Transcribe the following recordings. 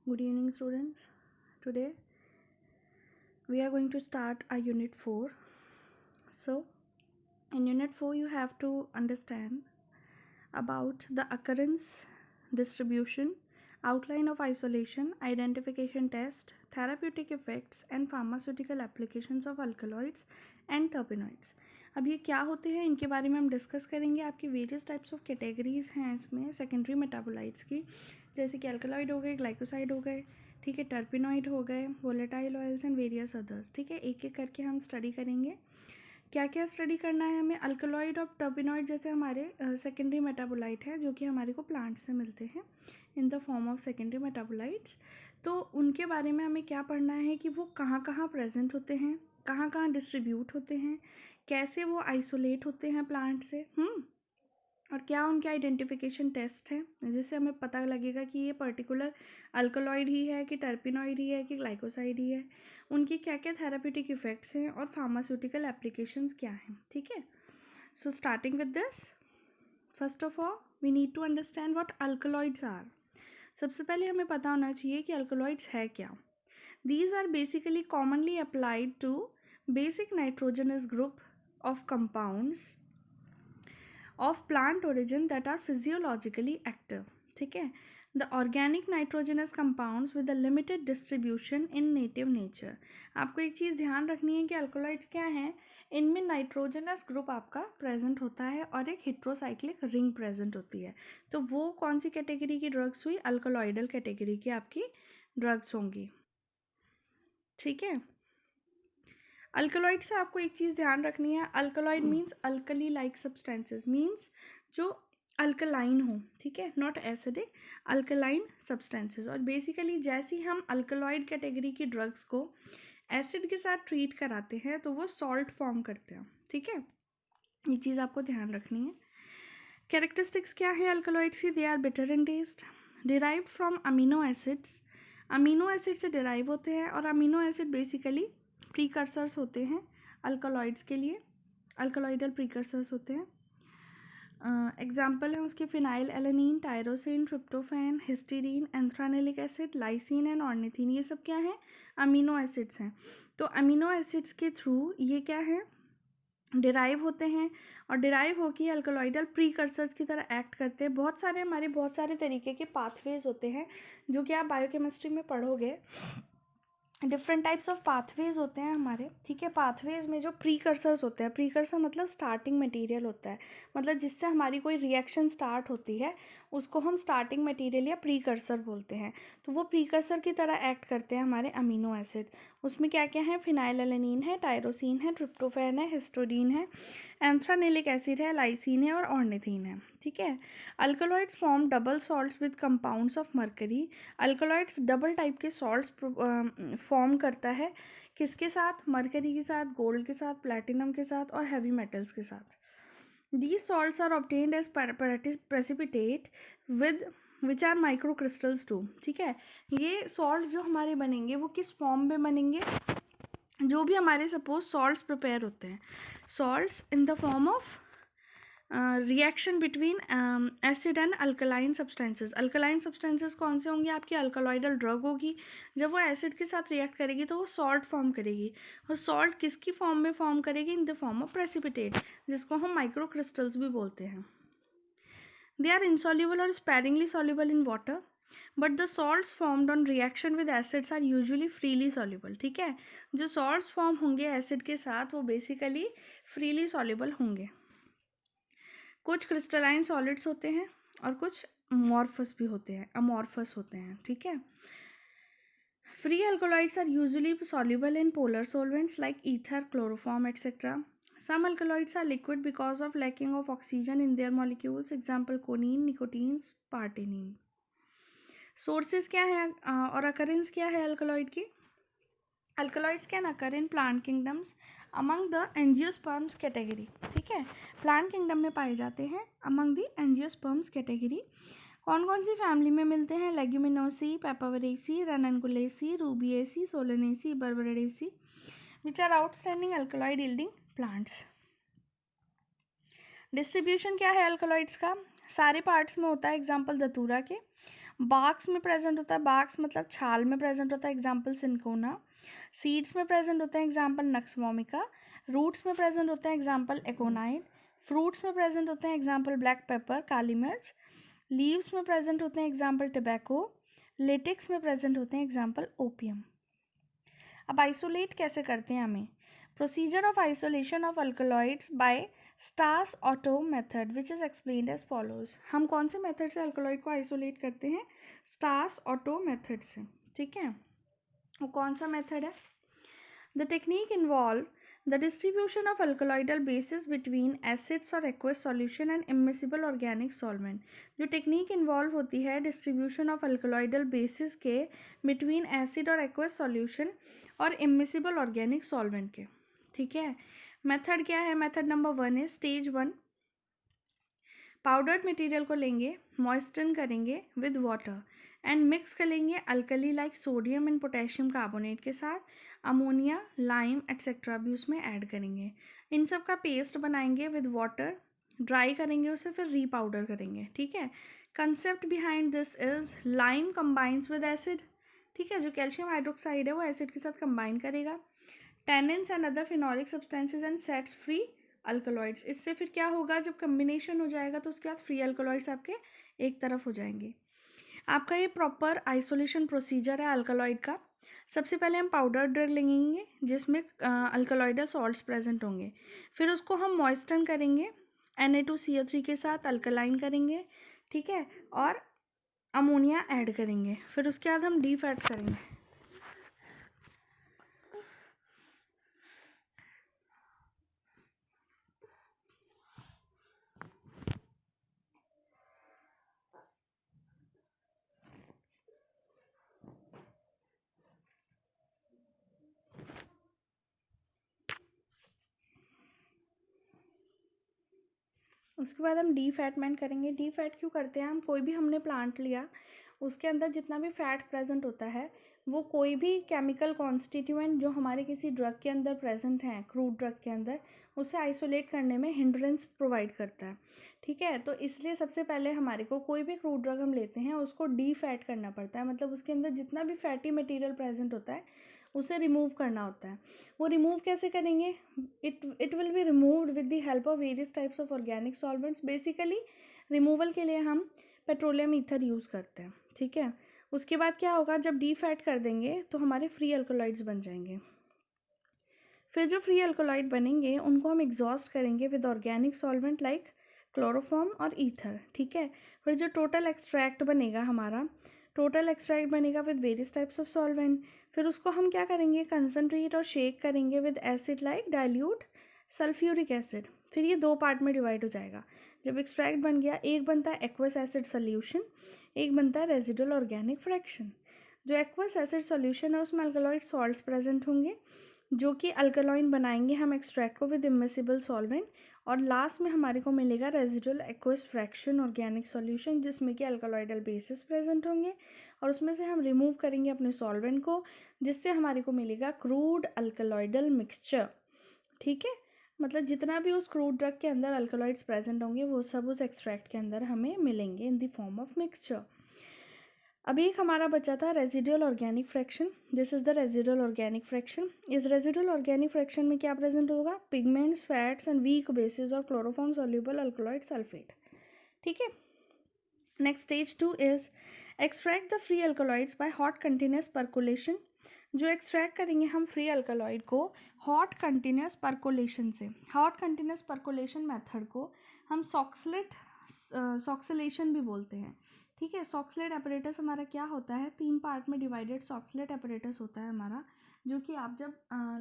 Good evening, students. Today we are going to start our unit 4. So, in unit 4, you have to understand about the occurrence, distribution, outline of isolation, identification test, therapeutic effects, and pharmaceutical applications of alkaloids and terpenoids. अब ये क्या होते हैं इनके बारे में हम discuss करेंगे. आपकी वेरियस टाइप्स ऑफ कैटेगरीज हैं इसमें सेकेंडरी मेटाबोलाइट्स की, जैसे कि अल्कलॉइड हो गए, ग्लाइकोसाइड हो गए, ठीक है, टर्पिनॉइड हो गए, volatile oils and various others. ठीक है, एक एक करके हम स्टडी करेंगे. क्या क्या स्टडी करना है हमें. अल्कलॉइड और टर्पिनॉइड जैसे हमारे सेकेंडरी मेटाबोलाइट है जो कि हमारे को प्लांट से मिलते हैं इन the form of secondary metabolites. तो उनके बारे में हमें क्या पढ़ना है कि वो कहाँ कहाँ प्रेजेंट होते हैं, कहाँ कहाँ डिस्ट्रीब्यूट होते हैं, कैसे वो आइसोलेट होते हैं प्लांट से, और क्या उनके आइडेंटिफिकेशन टेस्ट है जिससे हमें पता लगेगा कि ये पर्टिकुलर अल्कलॉइड ही है कि टर्पिनॉइड ही है कि ग्लाइकोसाइड ही है. उनकी क्या क्या थेराप्यूटिक इफेक्ट्स हैं और फार्मास्यूटिकल एप्लीकेशंस क्या हैं. ठीक है, so starting with this, first of all we need to understand what alkaloids are. सबसे पहले हमें पता होना चाहिए कि अल्कलॉइड्स है क्या. These are basically commonly applied to basic nitrogenous group of compounds of plant origin that are physiologically active. ठीक है, the organic nitrogenous compounds with a limited distribution in native nature. आपको एक चीज़ ध्यान रखनी है कि अल्कोलॉइड्स क्या हैं, इनमें नाइट्रोजनस ग्रुप आपका प्रेजेंट होता है और एक हेट्रोसाइक्लिक रिंग प्रेजेंट होती है. तो वो कौन सी कैटेगरी की ड्रग्स हुई, अल्कोलॉइडल कैटेगरी की आपकी ड्रग्स होंगी. ठीक है, अल्कलॉइड से आपको एक चीज़ ध्यान रखनी है. Alkaloid means alkali like substances, means जो अल्कलाइन हो. ठीक है, नॉट एसिडिक, अल्कलाइन सब्सटेंसेस. और बेसिकली जैसे हम अल्कलॉइड कैटेगरी की ड्रग्स को एसिड के साथ ट्रीट कराते हैं तो वो सॉल्ट फॉर्म करते हैं. ठीक है, ये चीज़ आपको ध्यान रखनी है. कैरेक्टरिस्टिक्स क्या है अल्कलॉइड्स की, they are bitter in taste, derived from amino acids. Amino acid से डिराइव होते हैं और अमीनो एसिड बेसिकली प्रीकर्सर्स होते हैं अल्कलॉइड्स के लिए, अल्कलॉइडल प्रीकर्सर्स होते हैं. एग्जाम्पल है उसके phenylalanine, tyrosine, tryptophan, histidine, anthranilic acid, lysine and ornithine. ये सब क्या है, अमीनो एसिड्स हैं. तो अमीनो एसिड्स के थ्रू ये क्या है, डिराइव होते हैं और डिराइव होकर अल्कलॉइडल प्रीकर्सर्स की तरह एक्ट करते हैं. बहुत सारे तरीके के पाथवेज होते हैं जो कि आप बायोकेमिस्ट्री में पढ़ोगे. डिफरेंट टाइप्स ऑफ पाथवेज होते हैं हमारे. ठीक है, पाथवेज में जो प्रीकर्सर्स होते हैं, प्रीकर्सर मतलब स्टार्टिंग मटेरियल होता है, मतलब जिससे हमारी कोई रिएक्शन स्टार्ट होती है उसको हम स्टार्टिंग मटेरियल या प्रीकर्सर बोलते हैं. तो वो प्रीकर्सर की तरह एक्ट करते हैं हमारे अमीनो एसिड. उसमें क्या क्या है, फिनाइलएलेनिन है, टायरोसिन है, ट्रिप्टोफैन है, हिस्टोडीन है, एंथ्रानेलिक एसिड है, लाइसिन है और ऑर्निथिन है. ठीक है, alkaloids form double salts with compounds of mercury. Alkaloids double type के सॉल्ट्स फॉर्म करता है, किसके साथ, मरकरी के साथ, गोल्ड के साथ, प्लैटिनम के साथ और हैवी मेटल्स के साथ. These salts are obtained as precipitate with which are micro crystals too. ठीक है, ये सॉल्ट जो हमारे बनेंगे वो किस फॉर्म में बनेंगे, जो भी हमारे सपोज सॉल्ट्स प्रिपेयर होते हैं, salts in the form of reaction between acid and alkaline substances. Alkaline substances कौन से होंगे, आपकी अल्कलॉइडल ड्रग होगी. जब वो एसिड के साथ रिएक्ट करेगी तो वो सॉल्ट फॉर्म करेगी, और सॉल्ट किसकी फॉर्म में फॉर्म करेगी, in the form of precipitate, जिसको हम माइक्रो क्रिस्टल्स भी बोलते हैं. दे आर इनसॉल्युबल और sparingly soluble in water, but the salts formed on reaction with acids are usually freely soluble. ठीक है, जो सॉल्ट्स फॉर्म होंगे एसिड के साथ वो बेसिकली फ्रीली सॉल्युबल होंगे. कुछ क्रिस्टलाइन सॉलिड्स होते हैं और कुछ मॉर्फस भी होते हैं, अमॉर्फस होते हैं. ठीक है, free alkaloids are usually soluble in polar solvents like ether, chloroform etcetera. Some alkaloids are liquid because of lacking of oxygen in their molecules. Example choline, nicotine, spartanine. Sources क्या है और occurrence क्या है alkaloid की. Alkaloids can occur in plant kingdoms among the angiosperms category. ठीक है, plant kingdom में पाए जाते हैं अमंग द एंजियोस्पर्म्स कैटेगरी. कौन कौन सी फैमिली में मिलते हैं, Leguminosae, Papaveraceae, Ranunculaceae, Rubiaceae, Solanaceae, Berberaceae, which are outstanding alkaloid yielding plants. Distribution क्या है अल्कलॉइड्स का, सारे पार्ट्स में होता है. एग्जाम्पल धतूरा के, बाक्स में प्रेजेंट होता है, बाक्स मतलब छाल में प्रेजेंट होता है, एग्जाम्पल सिंकोना। सीड्स में प्रेजेंट होता है, एग्जाम्पल नक्स वोमिका। रूट्स में प्रेजेंट होता है, एग्जाम्पल एकोनाइट। फ्रूट्स में प्रेजेंट होते हैं, एग्जाम्पल ब्लैक पेपर, काली मिर्च। लीव्स में प्रेजेंट होते हैं, एग्जाम्पल टबैको। लेटेक्स में प्रेजेंट होते हैं, एग्जाम्पल ओपियम। अब आइसोलेट कैसे करते हैं हमें? Procedure of isolation of alkaloids by Stas Otto method which is explained as follows. हम कौन से मेथड से अल्कलॉइड को आइसोलेट करते हैं? स्टार्स ऑटो मेथड से, ठीक है। वो कौन सा मेथड है? The technique involve the distribution of alkaloidal bases between acids और aqueous solution and immiscible organic solvent. जो टेक्निक इन्वॉल्व होती है डिस्ट्रीब्यूशन ऑफ अल्कलॉइडल बेसिस के बिटवीन एसिड और एक्वस सॉल्यूशन और इमिसिबल ऑर्गेनिक सॉल्वेंट के, ठीक है। मेथड क्या है? मेथड नंबर 1 है स्टेज 1। पाउडर्ड मटेरियल को लेंगे, मॉइस्टन करेंगे विद वाटर एंड मिक्स कर लेंगे alkali like sodium and potassium carbonate के साथ, अमोनिया, लाइम एट्सेट्रा भी उसमें ऐड करेंगे। इन सब का पेस्ट बनाएंगे विद वाटर, ड्राई करेंगे उसे, फिर रीपाउडर करेंगे, ठीक है। Concept behind this is lime combines with acid, ठीक है। जो कैल्शियम हाइड्रोक्साइड है वो एसिड के साथ कंबाइन करेगा, tannins and other phenolic substances and sets free alkaloids. इससे फिर क्या होगा, जब कम्बिनेशन हो जाएगा तो उसके बाद फ्री अल्कलॉइड्स आपके एक तरफ हो जाएंगे। आपका ये प्रॉपर आइसोलेशन प्रोसीजर है अल्कलॉइड का। सबसे पहले हम पाउडर ड्रग लेंगे जिसमें अल्कलॉइडल सॉल्ट्स प्रेजेंट होंगे, फिर उसको हम मॉइस्टन करेंगे Na2CO3 के साथ, अल्कलाइन करेंगे, ठीक है, और अमोनिया ऐड करेंगे, फिर उसके बाद हम डीफैट करेंगे। उसके बाद हम डीफैटमेंट करेंगे। डीफैट क्यों करते हैं? हम कोई भी हमने प्लांट लिया, उसके अंदर जितना भी फैट प्रेजेंट होता है वो कोई भी केमिकल कॉन्स्टिट्यूएंट जो हमारे किसी ड्रग के अंदर प्रेजेंट हैं, क्रूड ड्रग के अंदर, उसे आइसोलेट करने में हिंड्रेंस प्रोवाइड करता है, ठीक है। तो इसलिए सबसे पहले हमारे को कोई भी क्रूड ड्रग हम लेते हैं उसको डीफैट करना पड़ता है, मतलब उसके अंदर जितना भी फैटी मटेरियल प्रेजेंट होता है उसे रिमूव करना होता है। वो रिमूव कैसे करेंगे? It will be removed with the help of various types of organic solvents. Basically removal के लिए हम पेट्रोलियम ईथर यूज़ करते हैं, ठीक है। उसके बाद क्या होगा, जब डीफैट कर देंगे तो हमारे फ्री अल्कोलॉइड्स बन जाएंगे। फिर जो फ्री अल्कोलॉइड बनेंगे उनको हम एग्जॉस्ट करेंगे with organic solvent like chloroform और ईथर, ठीक है। फिर जो टोटल एक्सट्रैक्ट बनेगा हमारा, टोटल एक्सट्रैक्ट बनेगा with various types of solvent. फिर उसको हम क्या करेंगे, कंसनट्रेट और शेक करेंगे with acid like dilute sulphuric acid. फिर ये दो पार्ट में डिवाइड हो जाएगा। जब एक्सट्रैक्ट बन गया, एक बनता है एक्वस एसिड सोल्यूशन, एक बनता है रेजिडुअल ऑर्गेनिक फ्रैक्शन। जो एक्वस एसिड सोल्यूशन है उसमें अल्कलॉइड सॉल्ट्स प्रेजेंट होंगे जो कि अल्कलॉइन बनाएंगे हम एक्सट्रैक्ट को विद इमिसिबल सॉल्वेंट, और लास्ट में हमारे को मिलेगा residual aqueous fraction organic solution जिसमें कि अल्कलॉइडल बेसिस प्रेजेंट होंगे, और उसमें से हम रिमूव करेंगे अपने सॉल्वेंट को, जिससे हमारे को मिलेगा क्रूड अल्कलॉइडल मिक्सचर, ठीक है। मतलब जितना भी उस क्रूड ड्रग के अंदर अल्कलॉइड्स प्रेजेंट होंगे वो सब उस एक्सट्रैक्ट के अंदर हमें मिलेंगे in the form of mixture. अब एक हमारा बचा था residual organic fraction. This is the residual organic fraction. इस रेजिडुअल ऑर्गेनिक फ्रैक्शन में क्या प्रेजेंट होगा? Pigments, fats and weak bases और क्लोरोफॉर्म सॉल्युबल अल्कलॉइड सल्फेट, ठीक है। Next stage 2 is extract the free alkaloids by hot continuous percolation. जो extract करेंगे हम फ्री अल्कलॉइड को हॉट कंटिन्यूस परकोलेशन से। हॉट कंटिन्यूस परकोलेशन मेथड को हम सॉक्सिलेशन भी बोलते हैं, ठीक है। सॉक्सलेट एपरेटस हमारा क्या होता है? 3 पार्ट में डिवाइडेड सॉक्सलेट एपरेटस होता है हमारा, जो कि आप जब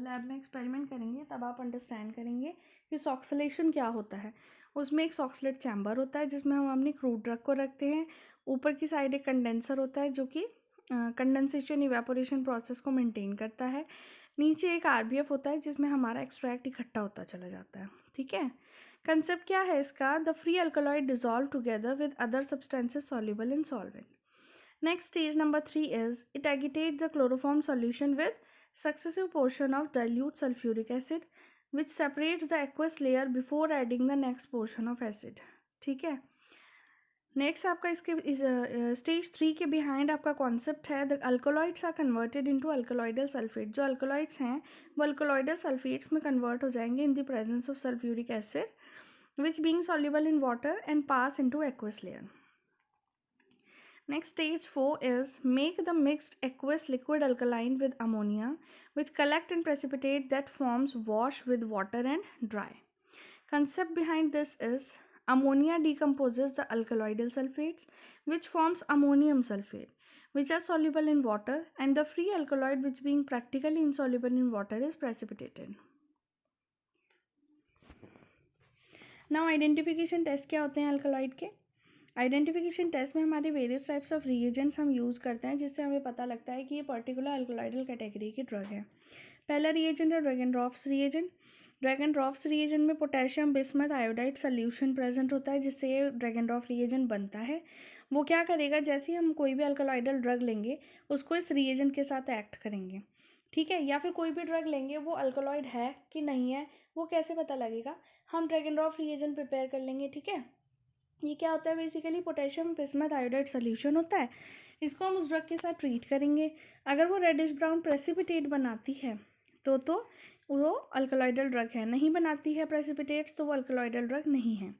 लैब में एक्सपेरिमेंट करेंगे तब आप अंडरस्टैंड करेंगे कि सॉक्सलेशन क्या होता है। उसमें एक सॉक्सलेट चैम्बर होता है जिसमें हम अपनी क्रूड ड्रग को रखते हैं। ऊपर की साइड एक कंडेंसर होता है जो कि कंडेंसेशन इवेपोरेशन प्रोसेस को मेंटेन करता है। नीचे एक आरबीएफ होता है जिसमें हमारा एक्सट्रैक्ट इकट्ठा होता चला जाता है, ठीक है। कंसेप्ट क्या है इसका? The free alkaloid dissolve together with other substances soluble in solvent. Next stage number 3 is it agitate the chloroform solution with successive portion of dilute sulfuric acid which separates the aqueous layer before adding the next portion of acid, ठीक है। Next आपका इसके stage 3 के behind आपका concept है the alkaloids are converted into alkaloidal sulphate. जो alkaloids हैं वो अल्कोलॉइडल सल्फेट्स में कन्वर्ट हो जाएंगे in the presence of sulphuric acid which being soluble in water and pass into aqueous layer. Next, stage 4 is make the mixed aqueous liquid alkaline with ammonia which collect and precipitate that forms wash with water and dry. Concept behind this is ammonia decomposes the alkaloidal sulfates which forms ammonium sulfate which are soluble in water, and the free alkaloid which being practically insoluble in water is precipitated. Now identification test क्या होते हैं alkaloid के? Identification test में हमारे various types of reagents हम use करते हैं जिससे हमें पता लगता है कि ये पर्टिकुलर अल्कोलाइडल कैटेगरी की ड्रग है। पहला रिएजेंट है ड्रैगनड्रॉफ्स रिएजेंट। ड्रैगनड्रॉफ्स रिएजेंट में potassium bismuth iodide solution present होता है जिससे ये ड्रैगनड्रॉफ रिएजेंट बनता है। वो क्या करेगा, जैसे ही हम कोई भी अल्कोलाइडल ड्रग लेंगे उसको इस रिएजेंट के साथ एक्ट करेंगे, ठीक है, या फिर कोई भी ड्रग लेंगे वो अल्कोलॉइड है कि नहीं है वो कैसे पता लगेगा, हम ड्रैगनड्रॉफ रिएजेंट प्रिपेयर कर लेंगे, ठीक है। ये क्या होता है, basically potassium bismuth iodide solution होता है, इसको हम उस ड्रग के साथ ट्रीट करेंगे। अगर वो रेडिश ब्राउन प्रेसिपिटेट बनाती है तो वो अल्कलॉइडल ड्रग है, नहीं बनाती है प्रेसिपिटेट्स तो वो अल्कलॉइडल ड्रग नहीं है।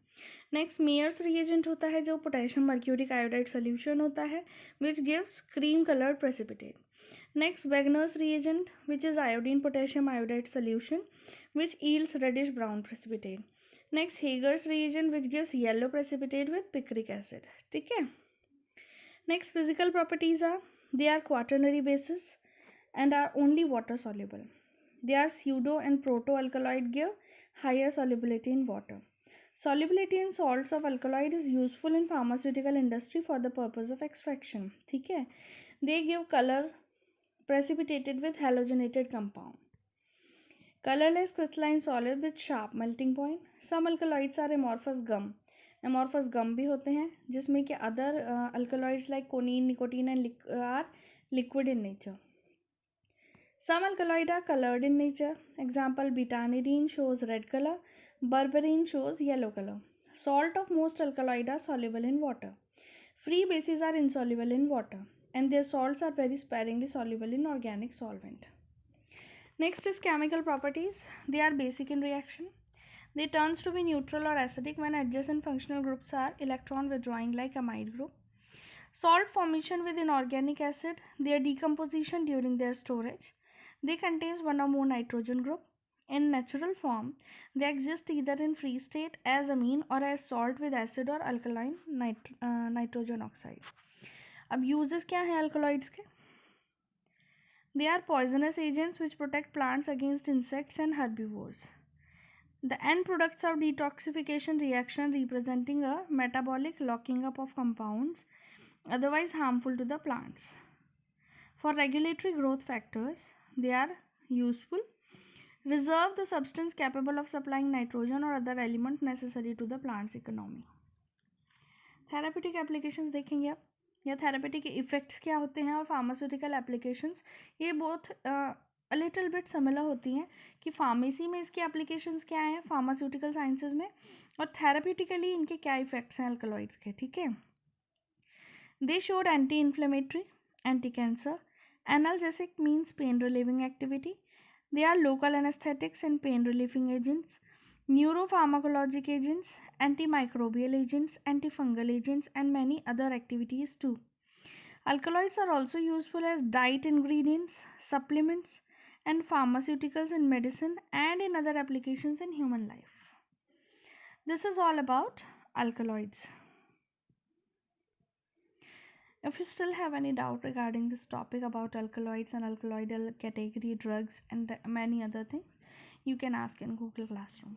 नेक्स्ट मेयर्स रिएजेंट होता है जो पोटेशियम मर्क्यूरिक आयोडाइड सोल्यूशन होता है which gives cream coloured precipitate. Next Wagner's reagent which is iodine potassium iodide solution which yields reddish brown precipitate. Next Hager's reagent which gives yellow precipitate with picric acid, ठीक है। Next physical properties are they are quaternary bases and are only water soluble. They are pseudo and proto-alkaloid give higher solubility in water. Solubility in salts of alkaloid is useful in pharmaceutical industry for the purpose of extraction, ठीक है। They give color precipitated with halogenated compound. Colorless crystalline solid with sharp melting point. Some alkaloids are amorphous gum. Amorphous gum भी होते हैं जिसमें कि other alkaloids like conine, nicotine and are liquid in nature. Some alkaloids are colored in nature. Example, betanidine shows red color, berberine shows yellow color. Salt of most alkaloids are soluble in water. Free bases are insoluble in water and their salts are very sparingly soluble in organic solvent. Next is chemical properties. They are basic in reaction. They turns to be neutral or acidic when adjacent functional groups are electron withdrawing like amide group. Salt formation with inorganic acid, their decomposition during their storage. They contain one or more nitrogen group. In natural form, they exist either in free state as amine or as salt with acid or alkaline nitrogen oxide. अब uses क्या हैं alkaloids के? They are poisonous agents which protect plants against insects and herbivores. The end products of detoxification reaction representing a metabolic locking up of compounds otherwise harmful to the plants. For regulatory growth factors, they are useful. Reserve the substance capable of supplying nitrogen or other element necessary to the plant's economy. Therapeutic applications देखेंगे आप, या therapeutic effects क्या होते हैं, और pharmaceutical applications ये both a little bit similar होती हैं कि फार्मेसी में इसकी एप्लीकेशंस क्या हैं, फार्मास्यूटिकल साइंसेज में, और थेरापेटिकली इनके क्या इफ़ेक्ट्स हैं अल्कलॉइड्स के, ठीक है। They showed anti inflammatory, anti cancer, analgesic means pain relieving activity. They are local anesthetics and pain relieving agents, neuropharmacologic agents, antimicrobial agents, antifungal agents, and many other activities too. Alkaloids are also useful as diet ingredients, supplements, and pharmaceuticals in medicine and in other applications in human life. This is all about alkaloids. If you still have any doubt regarding this topic about alkaloids and alkaloidal category drugs and many other things, you can ask in Google Classroom.